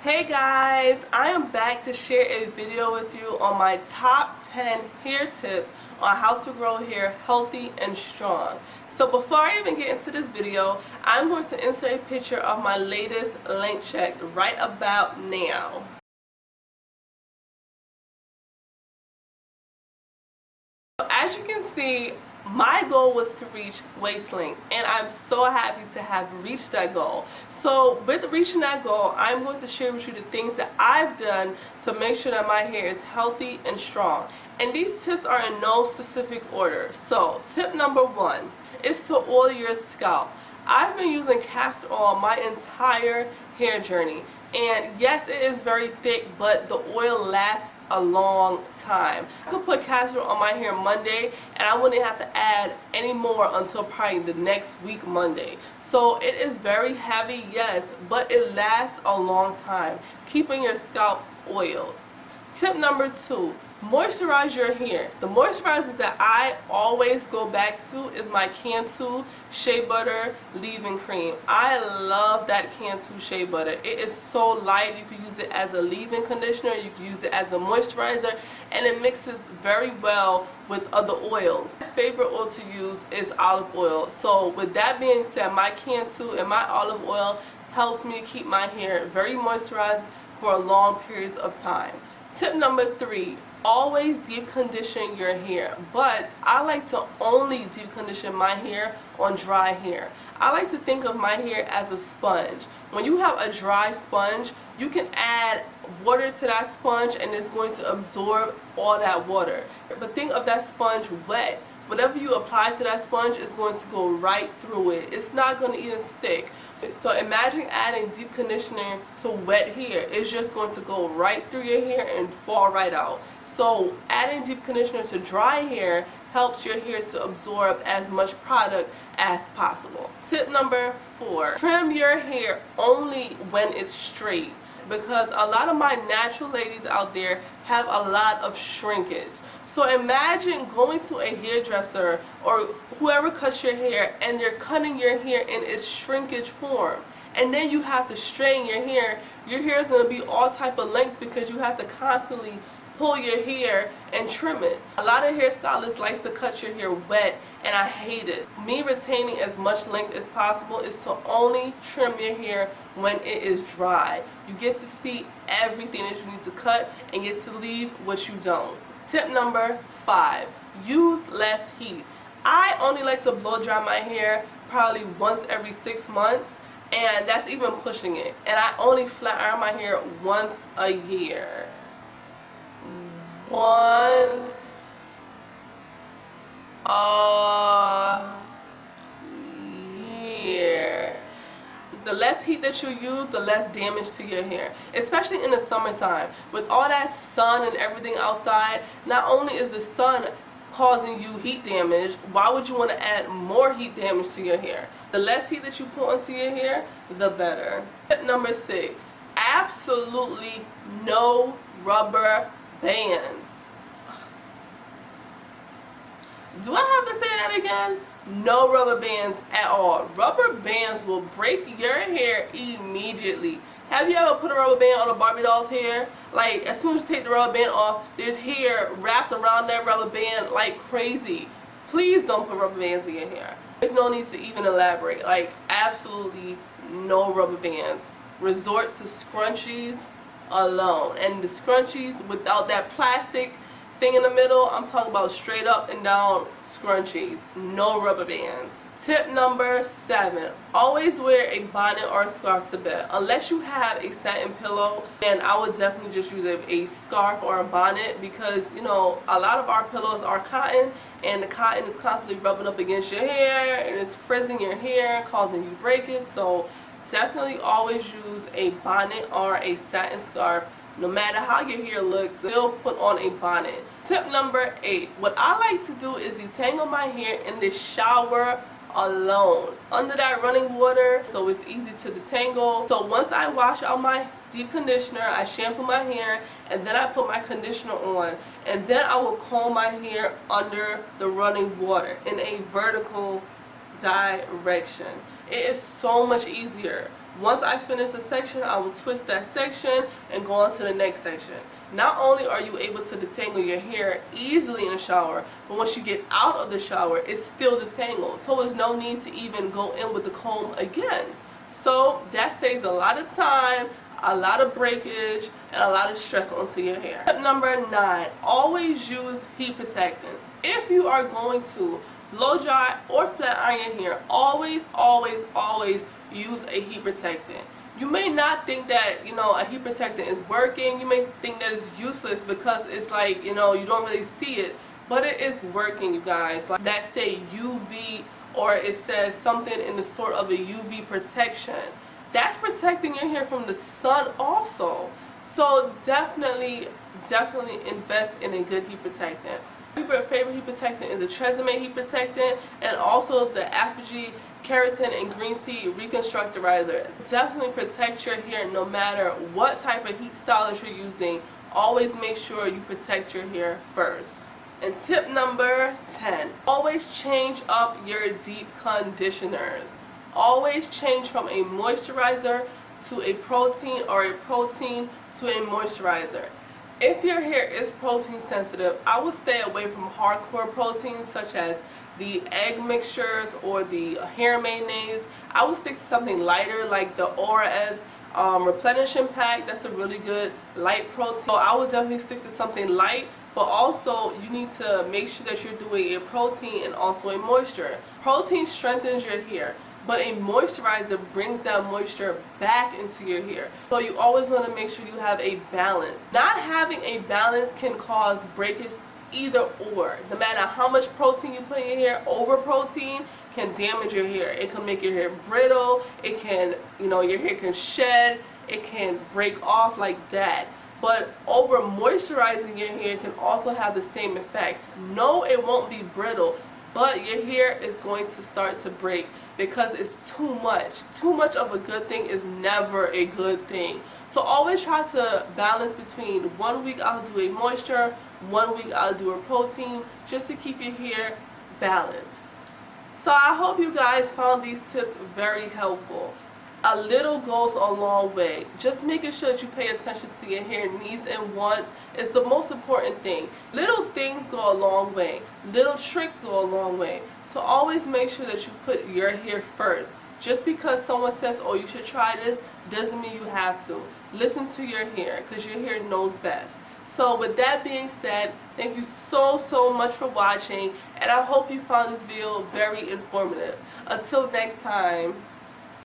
Hey guys, I am back to share a video with you on my top 10 hair tips on how to grow hair healthy and strong. So before I even get into this video, I'm going to insert a picture of my latest length check right about now. So as you can see, my goal was to reach waist length, and I'm so happy to have reached that goal. So with reaching that goal, I'm going to share with you the things that I've done to make sure that my hair is healthy and strong. And these tips are in no specific order. So tip number 1 is to oil your scalp. I've been using castor oil my entire hair journey. And yes, it is very thick, but the oil lasts a long time. I could put castor on my hair Monday and I wouldn't have to add any more until probably the next week Monday. So it is very heavy, yes, but it lasts a long time, keeping your scalp oiled. Tip number 2, moisturize your hair. The moisturizer that I always go back to is my Cantu Shea Butter Leave-In Cream. I love that Cantu Shea Butter. It is so light. You can use it as a leave-in conditioner, you can use it as a moisturizer, and it mixes very well with other oils. My favorite oil to use is olive oil. So with that being said, my Cantu and my olive oil helps me keep my hair very moisturized for long periods of time. Tip number 3, always deep condition your hair, but I like to only deep condition my hair on dry hair. I like to think of my hair as a sponge. When you have a dry sponge, you can add water to that sponge and it's going to absorb all that water. But think of that sponge wet. Whatever you apply to that sponge is going to go right through it. It's not going to even stick. So imagine adding deep conditioner to wet hair. It's just going to go right through your hair and fall right out. So adding deep conditioner to dry hair helps your hair to absorb as much product as possible. Tip number 4, trim your hair only when it's straight, because a lot of my natural ladies out there have a lot of shrinkage. So imagine going to a hairdresser or whoever cuts your hair and they're cutting your hair in its shrinkage form, and then you have to straighten your hair. Your hair is going to be all type of lengths because you have to constantly pull your hair and trim it. A lot of hairstylists like to cut your hair wet, and I hate it. Me retaining as much length as possible is to only trim your hair when it is dry. You get to see everything that you need to cut and get to leave what you don't. Tip number 5, use less heat. I only like to blow dry my hair probably once every 6 months, and that's even pushing it. And I only flat iron my hair once a year. Once a year. The less heat that you use, the less damage to your hair, especially in the summertime. With all that sun and everything outside, not only is the sun causing you heat damage, why would you want to add more heat damage to your hair? The less heat that you put onto your hair, the better. Tip number 6, absolutely no rubber bands. Do I have to say that again? No rubber bands at all. Rubber bands will break your hair immediately. Have you ever put a rubber band on a Barbie doll's hair? Like, as soon as you take the rubber band off, there's hair wrapped around that rubber band like crazy. Please don't put rubber bands in your hair. There's no need to even elaborate. Like, absolutely no rubber bands. Resort to scrunchies alone. And the scrunchies without that plastic thing in the middle, I'm talking about straight up and down scrunchies. No rubber bands. Tip number 7, always wear a bonnet or a scarf to bed. Unless you have a satin pillow, then I would definitely just use a scarf or a bonnet, because you know, a lot of our pillows are cotton, and the cotton is constantly rubbing up against your hair and it's frizzing your hair, causing you breakage. So definitely always use a bonnet or a satin scarf. No matter how your hair looks, still put on a bonnet. Tip number 8, what I like to do is detangle my hair in the shower alone, under that running water, so it's easy to detangle. So once I wash out my deep conditioner, I shampoo my hair, and then I put my conditioner on, and then I will comb my hair under the running water in a vertical direction. It is so much easier. Once I finish the section, I will twist that section and go on to the next section. Not only are you able to detangle your hair easily in the shower, but once you get out of the shower, it's still detangled. So there's no need to even go in with the comb again. So that saves a lot of time, a lot of breakage, and a lot of stress onto your hair. Tip number 9, always use heat protectants. If you are going to blow dry or flat iron your hair, always, always, always use a heat protectant. You may not think that, a heat protectant is working. You may think that it's useless because it's like, you don't really see it. But it is working, you guys. Like that say UV, or it says something in the sort of a UV protection. That's protecting your hair from the sun also. So definitely invest in a good heat protectant. My favorite heat protectant is the Tresemme heat protectant, and also the Apogee Keratin and Green Tea Reconstructorizer. Definitely protect your hair no matter what type of heat stylist you're using. Always make sure you protect your hair first. And tip number 10, always change up your deep conditioners. Always change from a moisturizer to a protein, or a protein to a moisturizer. If your hair is protein sensitive, I would stay away from hardcore proteins such as the egg mixtures or the hair mayonnaise. I would stick to something lighter like the Aura replenishing pack. That's a really good light protein. So I would definitely stick to something light, but also you need to make sure that you're doing a protein and also a moisture. Protein strengthens your hair, but a moisturizer brings that moisture back into your hair. So you always want to make sure you have a balance. Not having a balance can cause breakage either or. No matter how much protein you put in your hair, over protein can damage your hair. It can make your hair brittle, it can, your hair can shed, it can break off like that. But over moisturizing your hair can also have the same effects. No, it won't be brittle, but your hair is going to start to break because it's too much. Too much of a good thing is never a good thing. So always try to balance between 1 week I'll do a moisture, 1 week I'll do a protein, just to keep your hair balanced. So I hope you guys found these tips very helpful. A little goes a long way. Just making sure that you pay attention to your hair needs and wants is the most important thing. Little things go a long way. Little tricks go a long way. So always make sure that you put your hair first. Just because someone says, oh, you should try this, doesn't mean you have to. Listen to your hair, because your hair knows best. So with that being said, thank you so much for watching, and I hope you found this video very informative. Until next time.